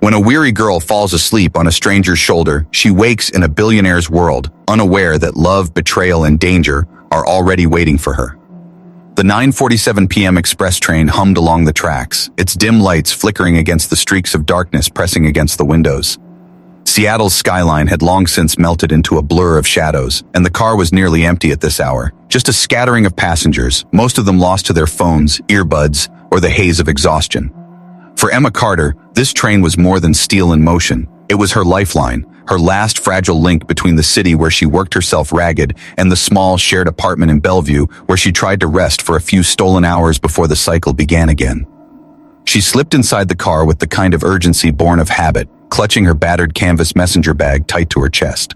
When a weary girl falls asleep on a stranger's shoulder, she wakes in a billionaire's world, unaware that love, betrayal, and danger are already waiting for her. The 9:47 p.m. express train hummed along the tracks, its dim lights flickering against the streaks of darkness pressing against the windows. Seattle's skyline had long since melted into a blur of shadows, and the car was nearly empty at this hour. Just a scattering of passengers, most of them lost to their phones, earbuds, or the haze of exhaustion. For Emma Carter, this train was more than steel in motion. It was her lifeline, her last fragile link between the city where she worked herself ragged and the small shared apartment in Bellevue where she tried to rest for a few stolen hours before the cycle began again. She slipped inside the car with the kind of urgency born of habit, clutching her battered canvas messenger bag tight to her chest.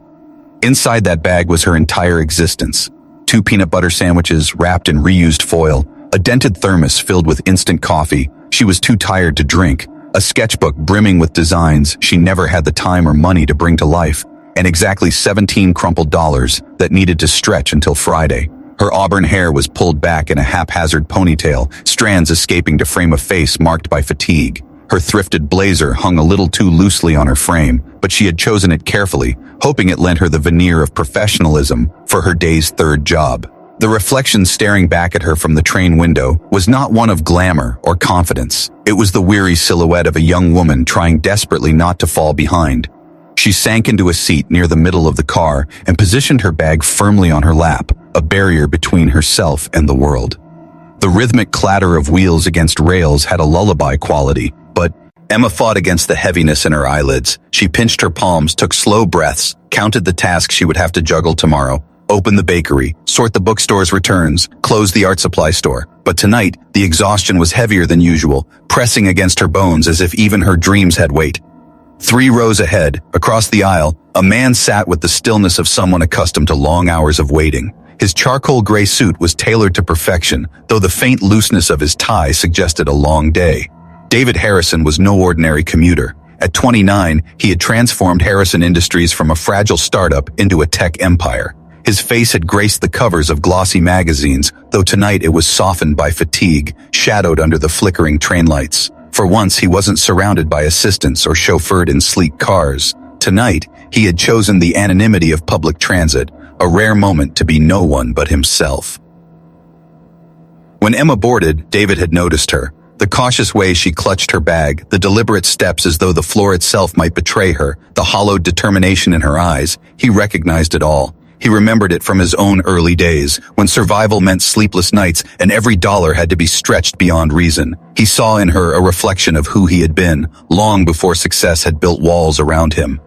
Inside that bag was her entire existence. 2 peanut butter sandwiches wrapped in reused foil, a dented thermos filled with instant coffee she was too tired to drink, a sketchbook brimming with designs she never had the time or money to bring to life, and exactly 17 crumpled dollars that needed to stretch until Friday. Her auburn hair was pulled back in a haphazard ponytail, strands escaping to frame a face marked by fatigue. Her thrifted blazer hung a little too loosely on her frame, but she had chosen it carefully, hoping it lent her the veneer of professionalism for her day's third job. The reflection staring back at her from the train window was not one of glamour or confidence. It was the weary silhouette of a young woman trying desperately not to fall behind. She sank into a seat near the middle of the car and positioned her bag firmly on her lap, a barrier between herself and the world. The rhythmic clatter of wheels against rails had a lullaby quality, but Emma fought against the heaviness in her eyelids. She pinched her palms, took slow breaths, counted the tasks she would have to juggle tomorrow, open the bakery, sort the bookstore's returns, close the art supply store. But tonight, the exhaustion was heavier than usual, pressing against her bones as if even her dreams had weight. 3 rows ahead, across the aisle, a man sat with the stillness of someone accustomed to long hours of waiting. His charcoal gray suit was tailored to perfection, though the faint looseness of his tie suggested a long day. David Harrison was no ordinary commuter. At 29, he had transformed Harrison Industries from a fragile startup into a tech empire. His face had graced the covers of glossy magazines, though tonight it was softened by fatigue, shadowed under the flickering train lights. For once, he wasn't surrounded by assistants or chauffeured in sleek cars. Tonight, he had chosen the anonymity of public transit, a rare moment to be no one but himself. When Emma boarded, David had noticed her. The cautious way she clutched her bag, the deliberate steps as though the floor itself might betray her, the hollowed determination in her eyes, he recognized it all. He remembered it from his own early days, when survival meant sleepless nights and every dollar had to be stretched beyond reason. He saw in her a reflection of who he had been, long before success had built walls around him.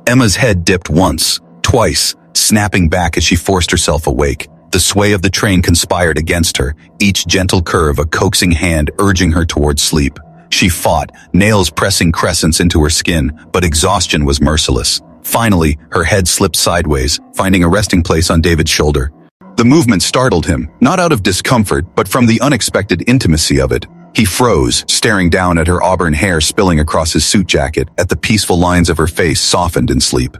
Emma's head dipped once, twice, snapping back as she forced herself awake. The sway of the train conspired against her, each gentle curve a coaxing hand urging her towards sleep. She fought, nails pressing crescents into her skin, but exhaustion was merciless. Finally, her head slipped sideways, finding a resting place on David's shoulder. The movement startled him, not out of discomfort, but from the unexpected intimacy of it. He froze, staring down at her auburn hair spilling across his suit jacket, at the peaceful lines of her face softened in sleep.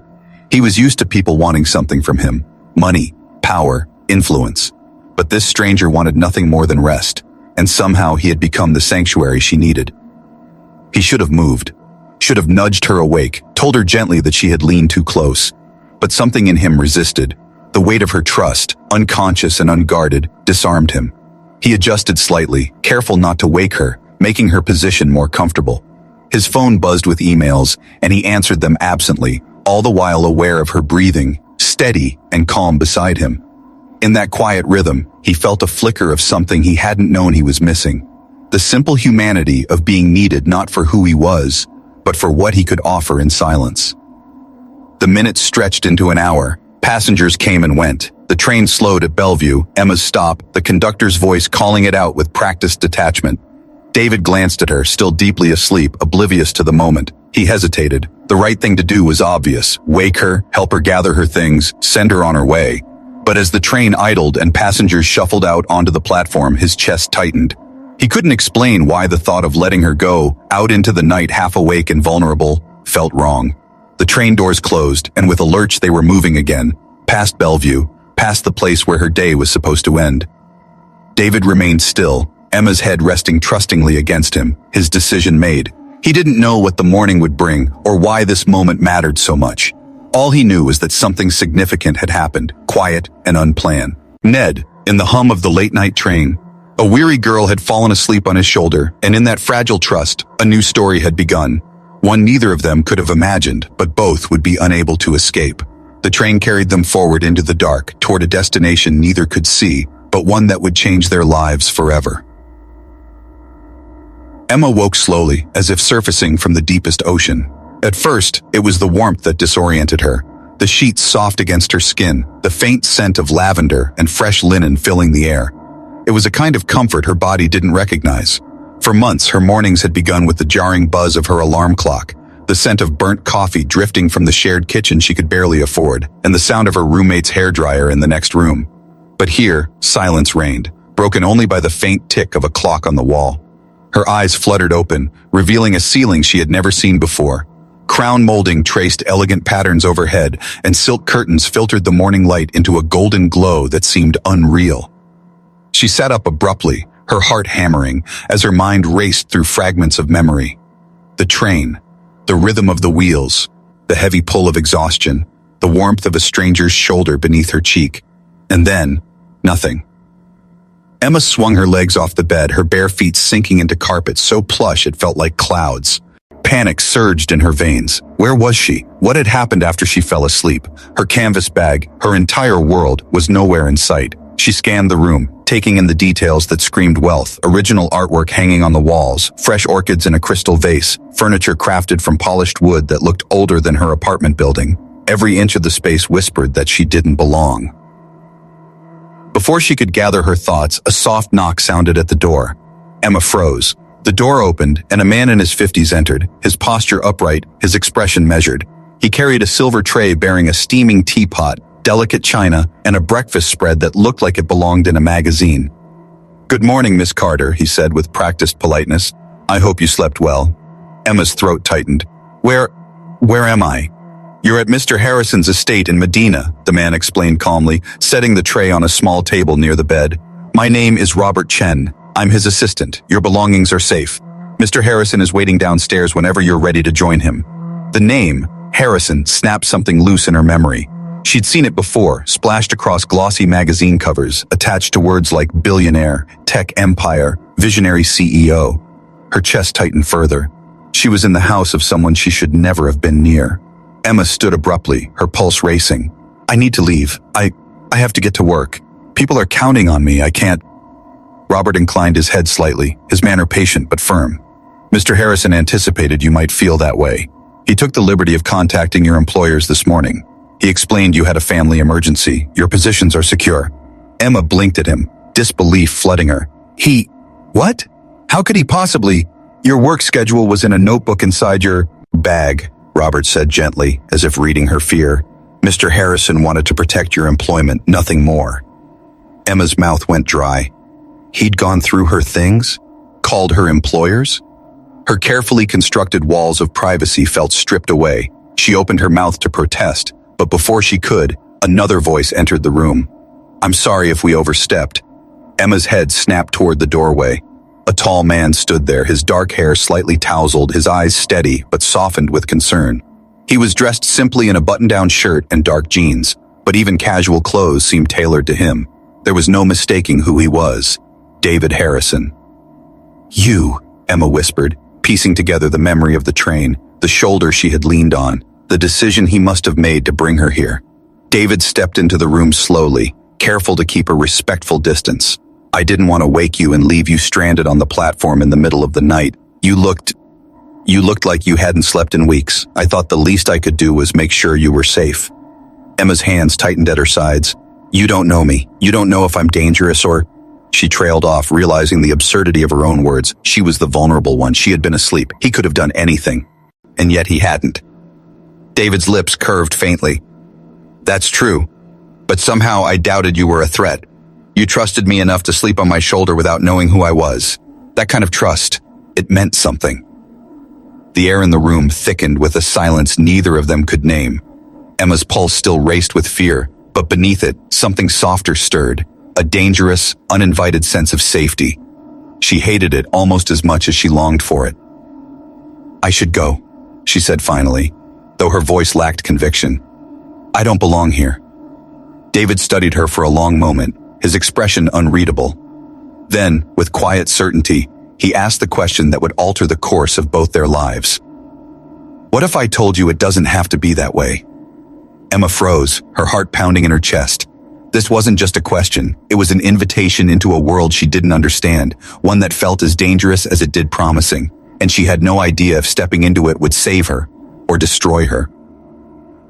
He was used to people wanting something from him. Money, power, influence. But this stranger wanted nothing more than rest, and somehow he had become the sanctuary she needed. He should have moved. Should have nudged her awake, told her gently that she had leaned too close. But something in him resisted. The weight of her trust, unconscious and unguarded, disarmed him. He adjusted slightly, careful not to wake her, making her position more comfortable. His phone buzzed with emails, and he answered them absently, all the while aware of her breathing, steady and calm beside him. In that quiet rhythm, he felt a flicker of something he hadn't known he was missing. The simple humanity of being needed not for who he was, but for what he could offer in silence. The minutes stretched into an hour. Passengers came and went. The train slowed at Bellevue, Emma's stop, the conductor's voice calling it out with practiced detachment. David glanced at her, still deeply asleep, oblivious to the moment. He hesitated. The right thing to do was obvious. Wake her, help her gather her things, send her on her way. But as the train idled and passengers shuffled out onto the platform, his chest tightened. He couldn't explain why the thought of letting her go, out into the night half awake and vulnerable, felt wrong. The train doors closed, and with a lurch they were moving again, past Bellevue, past the place where her day was supposed to end. David remained still, Emma's head resting trustingly against him, his decision made. He didn't know what the morning would bring or why this moment mattered so much. All he knew was that something significant had happened, quiet and unplanned. Ned, in the hum of the late-night train, a weary girl had fallen asleep on his shoulder, and in that fragile trust, a new story had begun. One neither of them could have imagined, but both would be unable to escape. The train carried them forward into the dark, toward a destination neither could see, but one that would change their lives forever. Emma woke slowly, as if surfacing from the deepest ocean. At first, it was the warmth that disoriented her, the sheets soft against her skin, the faint scent of lavender and fresh linen filling the air. It was a kind of comfort her body didn't recognize. For months, her mornings had begun with the jarring buzz of her alarm clock, the scent of burnt coffee drifting from the shared kitchen she could barely afford, and the sound of her roommate's hairdryer in the next room. But here, silence reigned, broken only by the faint tick of a clock on the wall. Her eyes fluttered open, revealing a ceiling she had never seen before. Crown molding traced elegant patterns overhead, and silk curtains filtered the morning light into a golden glow that seemed unreal. She sat up abruptly, her heart hammering, as her mind raced through fragments of memory. The train, the rhythm of the wheels, the heavy pull of exhaustion, the warmth of a stranger's shoulder beneath her cheek. And then, nothing. Emma swung her legs off the bed, her bare feet sinking into carpet so plush it felt like clouds. Panic surged in her veins. Where was she? What had happened after she fell asleep? Her canvas bag, her entire world, was nowhere in sight. She scanned the room, taking in the details that screamed wealth, original artwork hanging on the walls, fresh orchids in a crystal vase, furniture crafted from polished wood that looked older than her apartment building. Every inch of the space whispered that she didn't belong. Before she could gather her thoughts, a soft knock sounded at the door. Emma froze. The door opened, and a man in his 50s entered, his posture upright, his expression measured. He carried a silver tray bearing a steaming teapot, delicate china, and a breakfast spread that looked like it belonged in a magazine. "Good morning, Miss Carter," he said with practiced politeness. "I hope you slept well." Emma's throat tightened. Where am I?" "You're at Mr. Harrison's estate in Medina," the man explained calmly, setting the tray on a small table near the bed. "My name is Robert Chen. I'm his assistant. Your belongings are safe. Mr. Harrison is waiting downstairs whenever you're ready to join him." The name, Harrison, snapped something loose in her memory. She'd seen it before, splashed across glossy magazine covers, attached to words like billionaire, tech empire, visionary CEO. Her chest tightened further. She was in the house of someone she should never have been near. Emma stood abruptly, her pulse racing. "I need to leave. I have to get to work. People are counting on me. I can't." Robert inclined his head slightly, his manner patient but firm. "Mr. Harrison anticipated you might feel that way. He took the liberty of contacting your employers this morning. He explained you had a family emergency. Your positions are secure." Emma blinked at him, disbelief flooding her. What? How could he possibly? Your work schedule was in a notebook inside your bag, Robert said gently, as if reading her fear. Mr. Harrison wanted to protect your employment, nothing more. Emma's mouth went dry. He'd gone through her things? Called her employers? Her carefully constructed walls of privacy felt stripped away. She opened her mouth to protest, but before she could, another voice entered the room. "I'm sorry if we overstepped." Emma's head snapped toward the doorway. A tall man stood there, his dark hair slightly tousled, his eyes steady but softened with concern. He was dressed simply in a button-down shirt and dark jeans, but even casual clothes seemed tailored to him. There was no mistaking who he was. David Harrison. "You," Emma whispered, piecing together the memory of the train, the shoulder she had leaned on, the decision he must have made to bring her here. David stepped into the room slowly, careful to keep a respectful distance. "I didn't want to wake you and leave you stranded on the platform in the middle of the night. You looked like you hadn't slept in weeks. I thought the least I could do was make sure you were safe." Emma's hands tightened at her sides. "You don't know me. You don't know if I'm dangerous or..." She trailed off, realizing the absurdity of her own words. She was the vulnerable one. She had been asleep. He could have done anything. And yet he hadn't. David's lips curved faintly. "That's true. But somehow I doubted you were a threat. You trusted me enough to sleep on my shoulder without knowing who I was. That kind of trust, it meant something." The air in the room thickened with a silence neither of them could name. Emma's pulse still raced with fear, but beneath it, something softer stirred, a dangerous, uninvited sense of safety. She hated it almost as much as she longed for it. "I should go," she said finally, though her voice lacked conviction. "I don't belong here." David studied her for a long moment, his expression unreadable. Then, with quiet certainty, he asked the question that would alter the course of both their lives. "What if I told you it doesn't have to be that way?" Emma froze, her heart pounding in her chest. This wasn't just a question, it was an invitation into a world she didn't understand, one that felt as dangerous as it did promising, and she had no idea if stepping into it would save her or destroy her.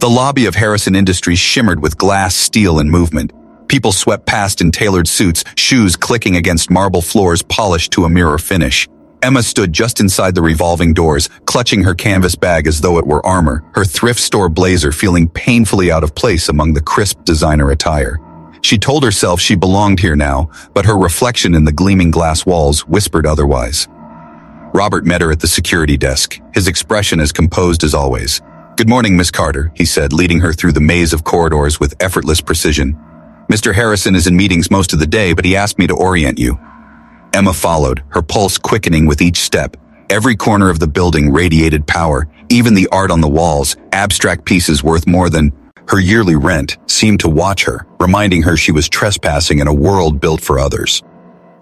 The lobby of Harrison Industries shimmered with glass, steel, and movement. People swept past in tailored suits, shoes clicking against marble floors polished to a mirror finish. Emma stood just inside the revolving doors, clutching her canvas bag as though it were armor, her thrift store blazer feeling painfully out of place among the crisp designer attire. She told herself she belonged here now, but her reflection in the gleaming glass walls whispered otherwise. Robert met her at the security desk, his expression as composed as always. "Good morning, Miss Carter," he said, leading her through the maze of corridors with effortless precision. "Mr. Harrison is in meetings most of the day, but he asked me to orient you." Emma followed, her pulse quickening with each step. Every corner of the building radiated power, even the art on the walls, abstract pieces worth more than her yearly rent, seemed to watch her, reminding her she was trespassing in a world built for others.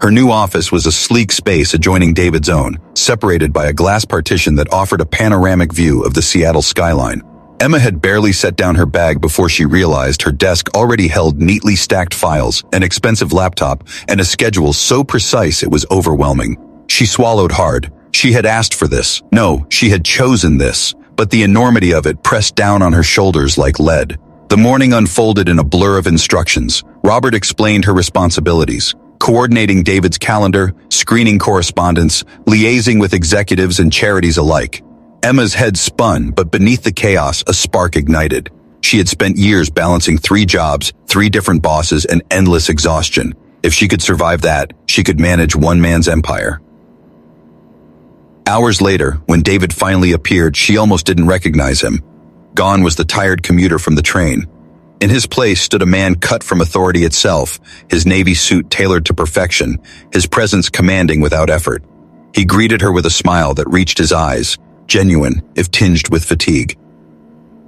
Her new office was a sleek space adjoining David's own, separated by a glass partition that offered a panoramic view of the Seattle skyline. Emma had barely set down her bag before she realized her desk already held neatly stacked files, an expensive laptop, and a schedule so precise it was overwhelming. She swallowed hard. She had asked for this. No, she had chosen this. But the enormity of it pressed down on her shoulders like lead. The morning unfolded in a blur of instructions. Robert explained her responsibilities: coordinating David's calendar, screening correspondence, liaising with executives and charities alike. Emma's head spun, but beneath the chaos, a spark ignited. She had spent years balancing 3 jobs, 3 different bosses, and endless exhaustion. If she could survive that, she could manage one man's empire. Hours later, when David finally appeared, she almost didn't recognize him. Gone was the tired commuter from the train. In his place stood a man cut from authority itself, his navy suit tailored to perfection, his presence commanding without effort. He greeted her with a smile that reached his eyes, genuine, if tinged with fatigue.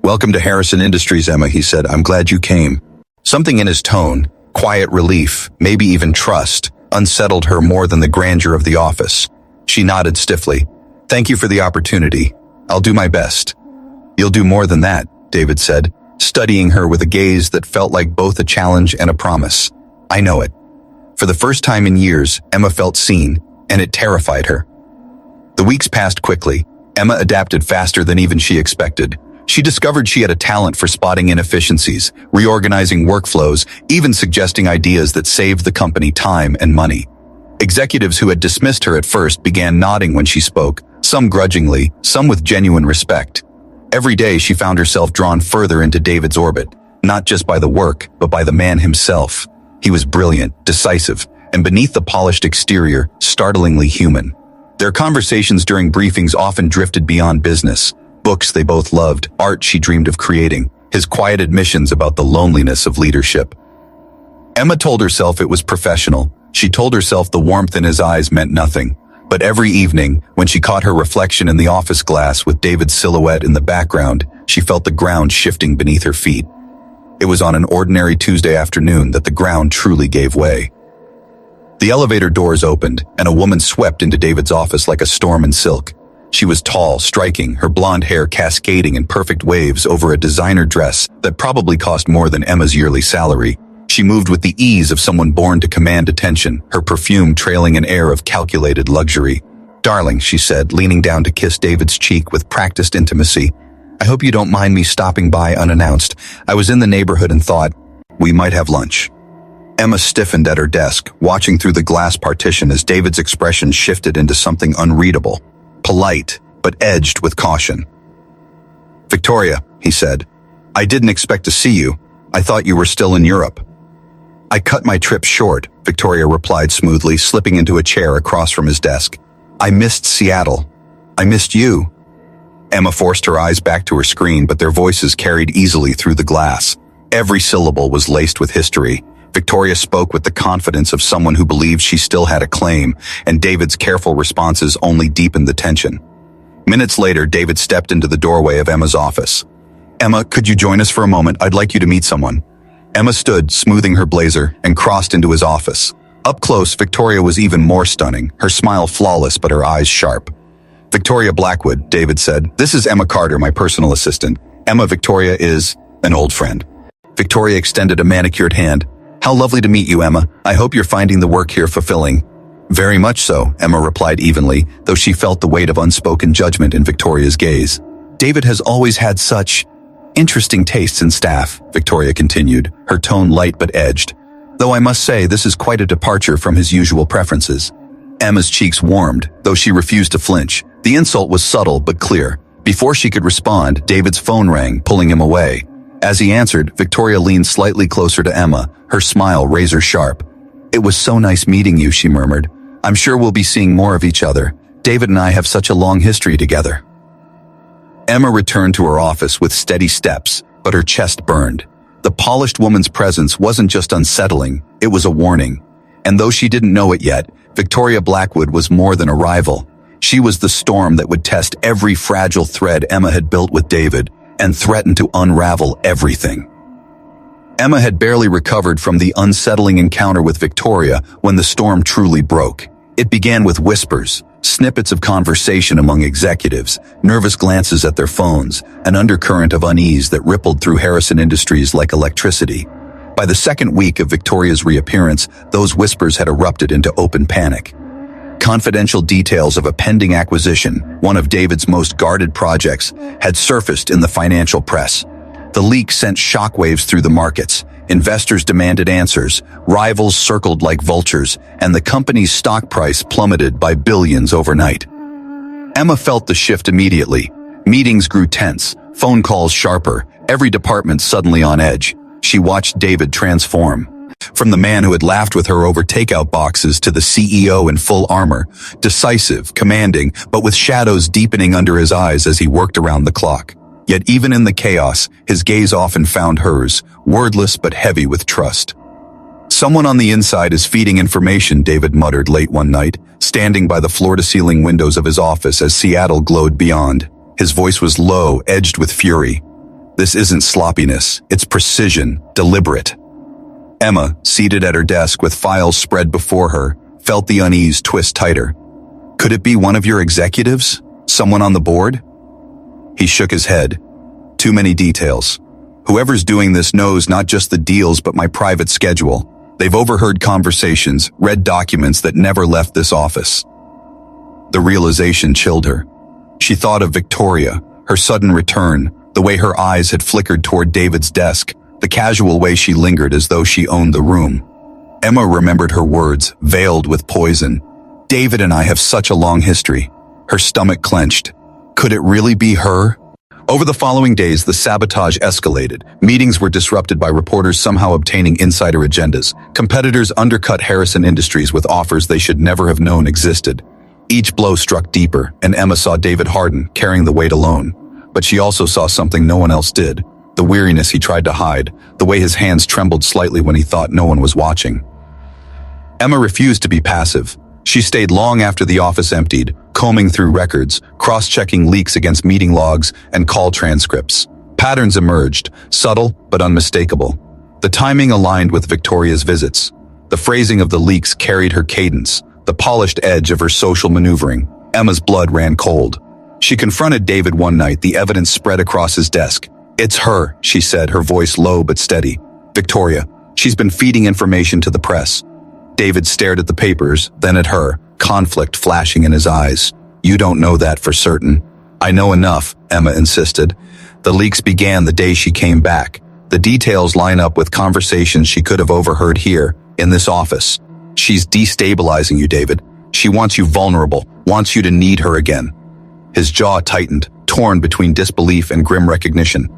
"Welcome to Harrison Industries, Emma," he said. "I'm glad you came." Something in his tone, quiet relief, maybe even trust, unsettled her more than the grandeur of the office. She nodded stiffly. "Thank you for the opportunity. I'll do my best." "You'll do more than that," David said, studying her with a gaze that felt like both a challenge and a promise. "I know it." For the first time in years, Emma felt seen, and it terrified her. The weeks passed quickly. Emma adapted faster than even she expected. She discovered she had a talent for spotting inefficiencies, reorganizing workflows, even suggesting ideas that saved the company time and money. Executives who had dismissed her at first began nodding when she spoke, some grudgingly, some with genuine respect. Every day she found herself drawn further into David's orbit, not just by the work, but by the man himself. He was brilliant, decisive, and beneath the polished exterior, startlingly human. Their conversations during briefings often drifted beyond business. Books they both loved, art she dreamed of creating, his quiet admissions about the loneliness of leadership. Emma told herself it was professional. She told herself the warmth in his eyes meant nothing. But every evening, when she caught her reflection in the office glass with David's silhouette in the background, she felt the ground shifting beneath her feet. It was on an ordinary Tuesday afternoon that the ground truly gave way. The elevator doors opened, and a woman swept into David's office like a storm in silk. She was tall, striking, her blonde hair cascading in perfect waves over a designer dress that probably cost more than Emma's yearly salary. She moved with the ease of someone born to command attention, her perfume trailing an air of calculated luxury. "Darling," she said, leaning down to kiss David's cheek with practiced intimacy. "I hope you don't mind me stopping by unannounced. I was in the neighborhood and thought we might have lunch." Emma stiffened at her desk, watching through the glass partition as David's expression shifted into something unreadable, polite, but edged with caution. "Victoria," he said, "I didn't expect to see you. I thought you were still in Europe." "I cut my trip short," Victoria replied smoothly, slipping into a chair across from his desk. "I missed Seattle. I missed you." Emma forced her eyes back to her screen, but their voices carried easily through the glass. Every syllable was laced with history. Victoria spoke with the confidence of someone who believed she still had a claim, and David's careful responses only deepened the tension. Minutes later, David stepped into the doorway of Emma's office. "Emma, could you join us for a moment? I'd like you to meet someone." Emma stood, smoothing her blazer, and crossed into his office. Up close, Victoria was even more stunning, her smile flawless but her eyes sharp. "Victoria Blackwood," David said. "This is Emma Carter, my personal assistant. Emma, Victoria is an old friend." Victoria extended a manicured hand. "How lovely to meet you, Emma. I hope you're finding the work here fulfilling." "Very much so," Emma replied evenly, though she felt the weight of unspoken judgment in Victoria's gaze. "David has always had such interesting tastes in staff," Victoria continued, her tone light but edged. "Though I must say this is quite a departure from his usual preferences." Emma's cheeks warmed, though she refused to flinch. The insult was subtle but clear. Before she could respond, David's phone rang, pulling him away. As he answered, Victoria leaned slightly closer to Emma, her smile razor sharp. "It was so nice meeting you," she murmured. "I'm sure we'll be seeing more of each other. David and I have such a long history together." Emma returned to her office with steady steps, but her chest burned. The polished woman's presence wasn't just unsettling, it was a warning. And though she didn't know it yet, Victoria Blackwood was more than a rival. She was the storm that would test every fragile thread Emma had built with David and threaten to unravel everything. Emma had barely recovered from the unsettling encounter with Victoria when the storm truly broke. It began with whispers, snippets of conversation among executives, nervous glances at their phones, an undercurrent of unease that rippled through Harrison Industries like electricity. By the second week of Victoria's reappearance, those whispers had erupted into open panic. Confidential details of a pending acquisition, one of David's most guarded projects, had surfaced in the financial press. The leak sent shockwaves through the markets. Investors demanded answers, rivals circled like vultures, and the company's stock price plummeted by billions overnight. Emma felt the shift immediately. Meetings grew tense, phone calls sharper, every department suddenly on edge. She watched David transform. From the man who had laughed with her over takeout boxes to the CEO in full armor, decisive, commanding, but with shadows deepening under his eyes as he worked around the clock. Yet even in the chaos, his gaze often found hers, wordless but heavy with trust. "Someone on the inside is feeding information," David muttered late one night, standing by the floor-to-ceiling windows of his office as Seattle glowed beyond. His voice was low, edged with fury. "This isn't sloppiness, it's precision, deliberate." Emma, seated at her desk with files spread before her, felt the unease twist tighter. "Could it be one of your executives? Someone on the board?" He shook his head. "Too many details. Whoever's doing this knows not just the deals but my private schedule. They've overheard conversations, read documents that never left this office." The realization chilled her. She thought of Victoria, her sudden return, the way her eyes had flickered toward David's desk, the casual way she lingered as though she owned the room. Emma remembered her words, veiled with poison. "David and I have such a long history." Her stomach clenched. Could it really be her? Over the following days, the sabotage escalated. Meetings were disrupted by reporters somehow obtaining insider agendas. Competitors undercut Harrison Industries with offers they should never have known existed. Each blow struck deeper, and Emma saw David harden, carrying the weight alone. But she also saw something no one else did. The weariness he tried to hide, the way his hands trembled slightly when he thought no one was watching. Emma refused to be passive. She stayed long after the office emptied, combing through records, cross-checking leaks against meeting logs and call transcripts. Patterns emerged, subtle but unmistakable. The timing aligned with Victoria's visits. The phrasing of the leaks carried her cadence, the polished edge of her social maneuvering. Emma's blood ran cold. She confronted David one night, the evidence spread across his desk. "It's her," she said, her voice low but steady. "Victoria. She's been feeding information to the press." David stared at the papers, then at her, conflict flashing in his eyes. "You don't know that for certain." "I know enough," Emma insisted. "The leaks began the day she came back. The details line up with conversations she could have overheard here, in this office. She's destabilizing you, David. She wants you vulnerable, wants you to need her again." His jaw tightened, torn between disbelief and grim recognition.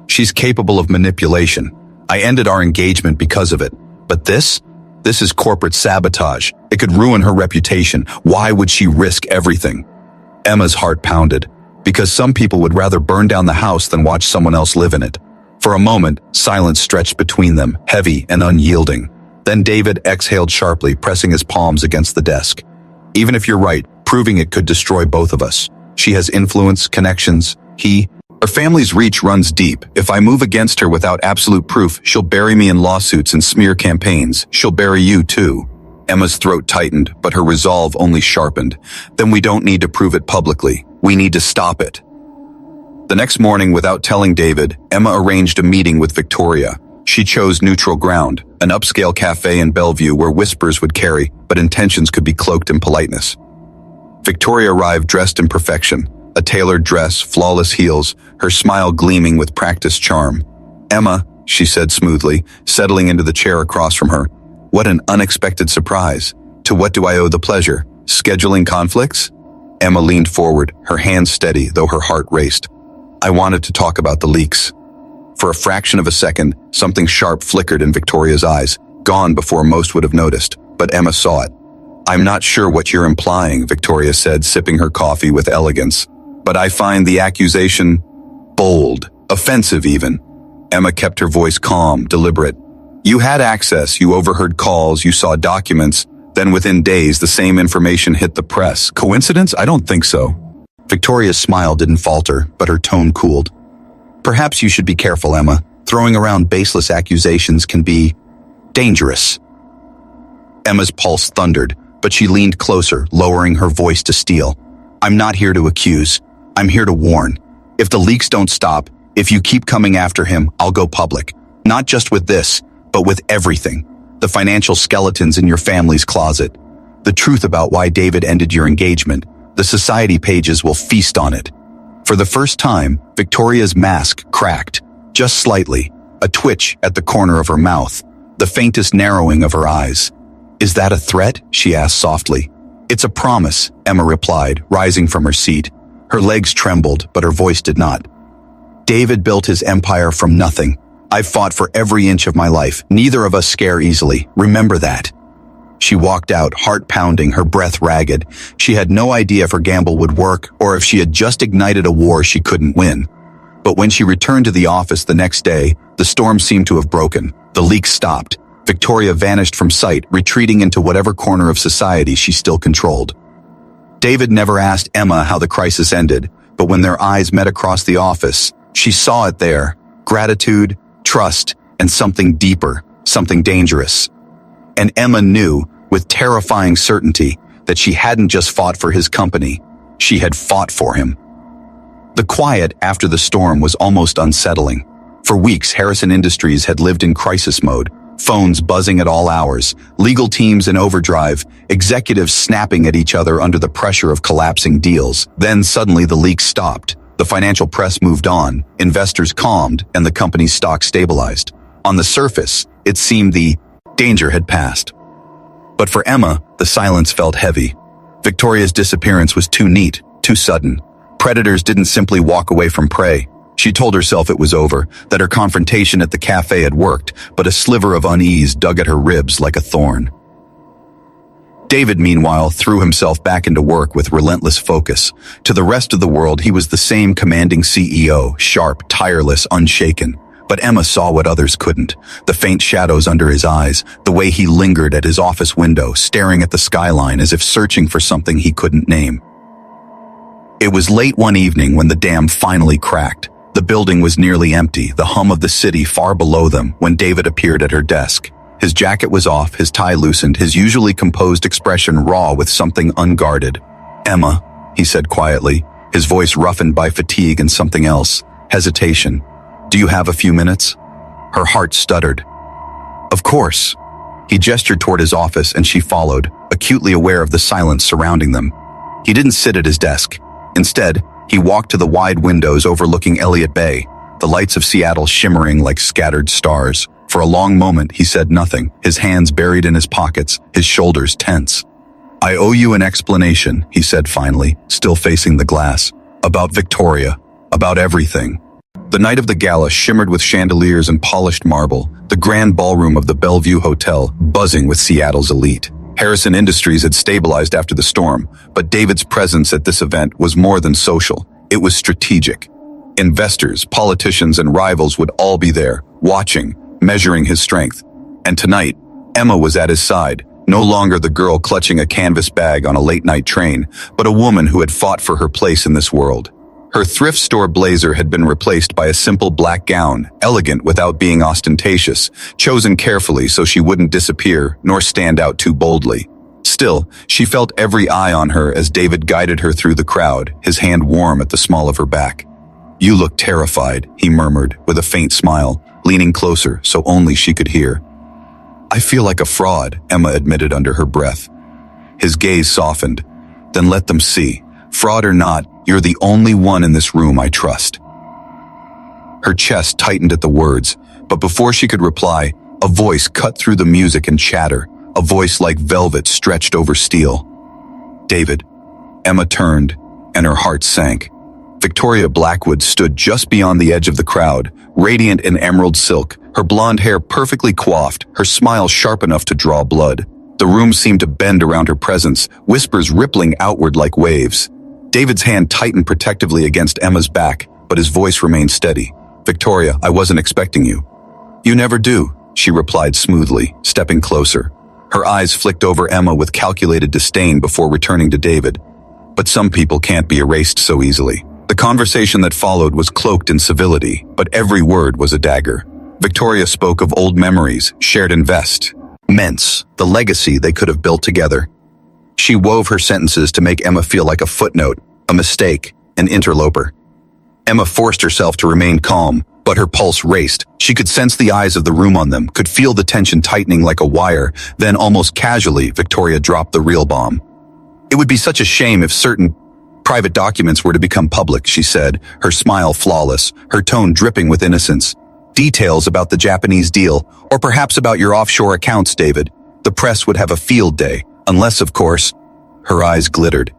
"She's capable of manipulation. I ended our engagement because of it. But this? This is corporate sabotage. It could ruin her reputation. Why would she risk everything?" Emma's heart pounded. Because some people would rather burn down the house than watch someone else live in it. For a moment, silence stretched between them, heavy and unyielding. Then David exhaled sharply, pressing his palms against the desk. "Even if you're right, proving it could destroy both of us. She has influence, connections. Her family's reach runs deep. If I move against her without absolute proof, she'll bury me in lawsuits and smear campaigns. She'll bury you too. Emma's throat tightened, but her resolve only sharpened. Then we don't need to prove it publicly. We need to stop it. The next morning, without telling David, Emma arranged a meeting with Victoria. She chose neutral ground, an upscale cafe in Bellevue where whispers would carry, but intentions could be cloaked in politeness. Victoria arrived dressed in perfection, a tailored dress, flawless heels, her smile gleaming with practiced charm. "Emma," she said smoothly, settling into the chair across from her. "What an unexpected surprise. To what do I owe the pleasure? Scheduling conflicts?" Emma leaned forward, her hands steady, though her heart raced. "I wanted to talk about the leaks." For a fraction of a second, something sharp flickered in Victoria's eyes, gone before most would have noticed, but Emma saw it. "I'm not sure what you're implying," Victoria said, sipping her coffee with elegance. "But I find the accusation bold, offensive even." Emma kept her voice calm, deliberate. "You had access, you overheard calls, you saw documents. Then within days, the same information hit the press. Coincidence? I don't think so." Victoria's smile didn't falter, but her tone cooled. "Perhaps you should be careful, Emma. Throwing around baseless accusations can be dangerous." Emma's pulse thundered, but she leaned closer, lowering her voice to steel. "I'm not here to accuse. I'm here to warn. If the leaks don't stop, if you keep coming after him, I'll go public. Not just with this, but with everything. The financial skeletons in your family's closet. The truth about why David ended your engagement. The society pages will feast on it." For the first time, Victoria's mask cracked, just slightly, a twitch at the corner of her mouth, the faintest narrowing of her eyes. "Is that a threat?" she asked softly. "It's a promise," Emma replied, rising from her seat. Her legs trembled, but her voice did not. "David built his empire from nothing. I've fought for every inch of my life. Neither of us scare easily. Remember that." She walked out, heart pounding, her breath ragged. She had no idea if her gamble would work or if she had just ignited a war she couldn't win. But when she returned to the office the next day, the storm seemed to have broken. The leaks stopped. Victoria vanished from sight, retreating into whatever corner of society she still controlled. David never asked Emma how the crisis ended, but when their eyes met across the office, she saw it there. Gratitude, trust, and something deeper, something dangerous. And Emma knew, with terrifying certainty, that she hadn't just fought for his company, she had fought for him. The quiet after the storm was almost unsettling. For weeks, Harrison Industries had lived in crisis mode, phones buzzing at all hours, legal teams in overdrive, executives snapping at each other under the pressure of collapsing deals. Then suddenly the leaks stopped. The financial press moved on, investors calmed, and the company's stock stabilized. On the surface, it seemed the danger had passed. But for Emma, the silence felt heavy. Victoria's disappearance was too neat, too sudden. Predators didn't simply walk away from prey. She told herself it was over, that her confrontation at the cafe had worked, but a sliver of unease dug at her ribs like a thorn. David, meanwhile, threw himself back into work with relentless focus. To the rest of the world, he was the same commanding CEO, sharp, tireless, unshaken. But Emma saw what others couldn't. The faint shadows under his eyes, the way he lingered at his office window, staring at the skyline as if searching for something he couldn't name. It was late one evening when the dam finally cracked. The building was nearly empty, the hum of the city far below them, when David appeared at her desk. His jacket was off, his tie loosened, his usually composed expression raw with something unguarded. "Emma," he said quietly, his voice roughened by fatigue and something else, hesitation. "Do you have a few minutes?" Her heart stuttered. "Of course." He gestured toward his office and she followed, acutely aware of the silence surrounding them. He didn't sit at his desk. Instead, he walked to the wide windows overlooking Elliott Bay, the lights of Seattle shimmering like scattered stars. For a long moment, he said nothing, his hands buried in his pockets, his shoulders tense. "I owe you an explanation," he said finally, still facing the glass. "About Victoria. About everything." The night of the gala shimmered with chandeliers and polished marble, the grand ballroom of the Bellevue Hotel buzzing with Seattle's elite. Harrison Industries had stabilized after the storm, but David's presence at this event was more than social. It was strategic. Investors, politicians, and rivals would all be there, watching, measuring his strength. And tonight, Emma was at his side, No longer the girl clutching a canvas bag on a late-night train, but a woman who had fought for her place in this world. Her thrift store blazer had been replaced by a simple black gown, elegant without being ostentatious, chosen carefully so she wouldn't disappear nor stand out too boldly. Still, she felt every eye on her as David guided her through the crowd, his hand warm at the small of her back. "You look terrified," he murmured with a faint smile, leaning closer so only she could hear. "I feel like a fraud," Emma admitted under her breath. His gaze softened. "Then let them see. Fraud or not, you're the only one in this room I trust." Her chest tightened at the words, but before she could reply, a voice cut through the music and chatter, a voice like velvet stretched over steel. "David." Emma turned, and her heart sank. Victoria Blackwood stood just beyond the edge of the crowd, radiant in emerald silk, her blonde hair perfectly coiffed, her smile sharp enough to draw blood. The room seemed to bend around her presence, whispers rippling outward like waves. David's hand tightened protectively against Emma's back, but his voice remained steady. "Victoria, I wasn't expecting you." "You never do," she replied smoothly, stepping closer. Her eyes flicked over Emma with calculated disdain before returning to David. But some people can't be erased so easily. The conversation that followed was cloaked in civility, but every word was a dagger. Victoria spoke of old memories, shared investments, the legacy they could have built together. She wove her sentences to make Emma feel like a footnote, a mistake, an interloper. Emma forced herself to remain calm, but her pulse raced. She could sense the eyes of the room on them, could feel the tension tightening like a wire. Then, almost casually, Victoria dropped the real bomb. "It would be such a shame if certain private documents were to become public," she said, her smile flawless, her tone dripping with innocence. "Details about the Japanese deal, or perhaps about your offshore accounts, David. The press would have a field day, unless, of course..." Her eyes glittered.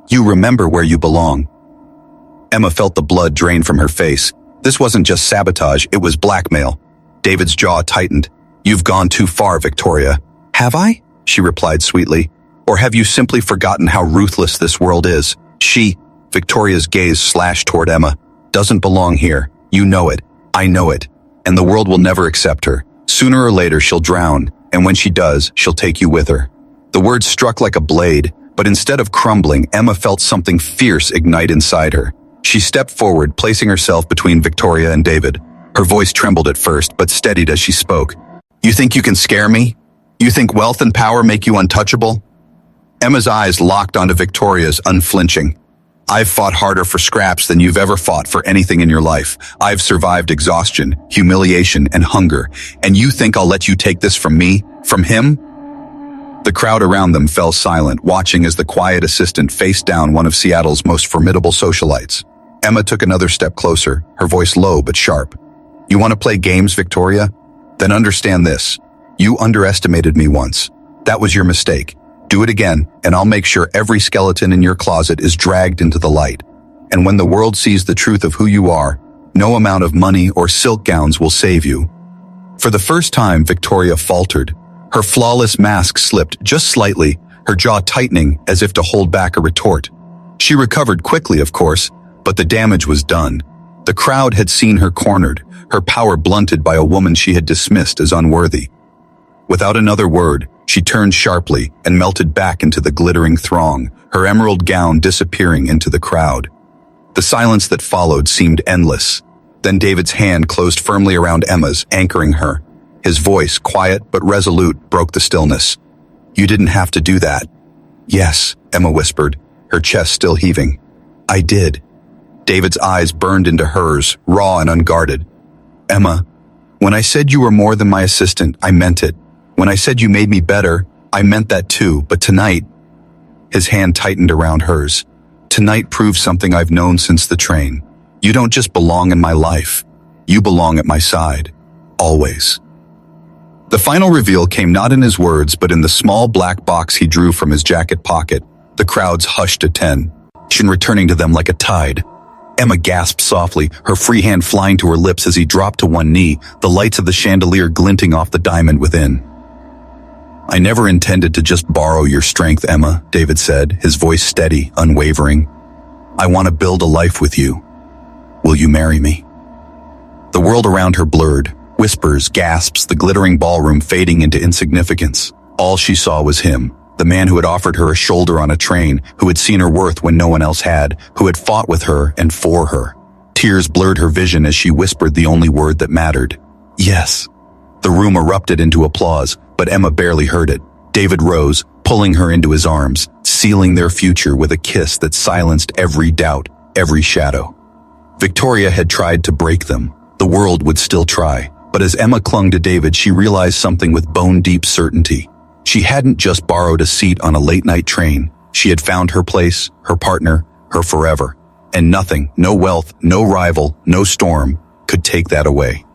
"You remember where you belong." Emma felt the blood drain from her face. This wasn't just sabotage, it was blackmail. David's jaw tightened. "You've gone too far, Victoria." "Have I?" she replied sweetly. "Or have you simply forgotten how ruthless this world is? She," Victoria's gaze slashed toward Emma, "doesn't belong here. You know it. I know it. And the world will never accept her. Sooner or later she'll drown, and when she does, she'll take you with her." The words struck like a blade, but instead of crumbling, Emma felt something fierce ignite inside her. She stepped forward, placing herself between Victoria and David. Her voice trembled at first, but steadied as she spoke. "You think you can scare me? You think wealth and power make you untouchable?" Emma's eyes locked onto Victoria's, unflinching. "I've fought harder for scraps than you've ever fought for anything in your life. I've survived exhaustion, humiliation, and hunger. And you think I'll let you take this from me? From him?" The crowd around them fell silent, watching as the quiet assistant faced down one of Seattle's most formidable socialites. Emma took another step closer, her voice low but sharp. "You want to play games, Victoria? Then understand this. You underestimated me once. That was your mistake. Do it again, and I'll make sure every skeleton in your closet is dragged into the light. And when the world sees the truth of who you are, no amount of money or silk gowns will save you." For the first time, Victoria faltered. Her flawless mask slipped just slightly, her jaw tightening as if to hold back a retort. She recovered quickly, of course, but the damage was done. The crowd had seen her cornered, her power blunted by a woman she had dismissed as unworthy. Without another word, she turned sharply and melted back into the glittering throng, her emerald gown disappearing into the crowd. The silence that followed seemed endless. Then David's hand closed firmly around Emma's, anchoring her. His voice, quiet but resolute, broke the stillness. "You didn't have to do that." "Yes," Emma whispered, her chest still heaving. "I did." David's eyes burned into hers, raw and unguarded. "Emma, when I said you were more than my assistant, I meant it. When I said you made me better, I meant that too, but tonight..." His hand tightened around hers. "Tonight proves something I've known since the train. You don't just belong in my life. You belong at my side. Always." The final reveal came not in his words, but in the small black box he drew from his jacket pocket. The crowds hushed to 10, returning to them like a tide. Emma gasped softly, her free hand flying to her lips as he dropped to one knee, the lights of the chandelier glinting off the diamond within. "I never intended to just borrow your strength, Emma," David said, his voice steady, unwavering. "I want to build a life with you. Will you marry me?" The world around her blurred, whispers, gasps, the glittering ballroom fading into insignificance. All she saw was him, the man who had offered her a shoulder on a train, who had seen her worth when no one else had, who had fought with her and for her. Tears blurred her vision as she whispered the only word that mattered. Yes. The room erupted into applause, but Emma barely heard it. David rose, pulling her into his arms, sealing their future with a kiss that silenced every doubt, every shadow. Victoria had tried to break them. The world would still try. But as Emma clung to David, she realized something with bone-deep certainty. She hadn't just borrowed a seat on a late-night train. She had found her place, her partner, her forever. And nothing, no wealth, no rival, no storm, could take that away.